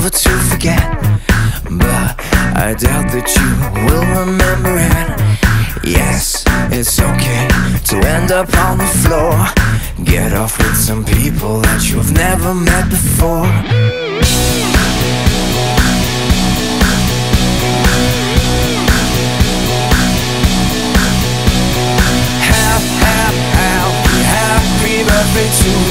never to forget, but I doubt that you will remember it. Yes, it's okay to end up on the floor. Get off with some people that you've never met before. Happy birthday to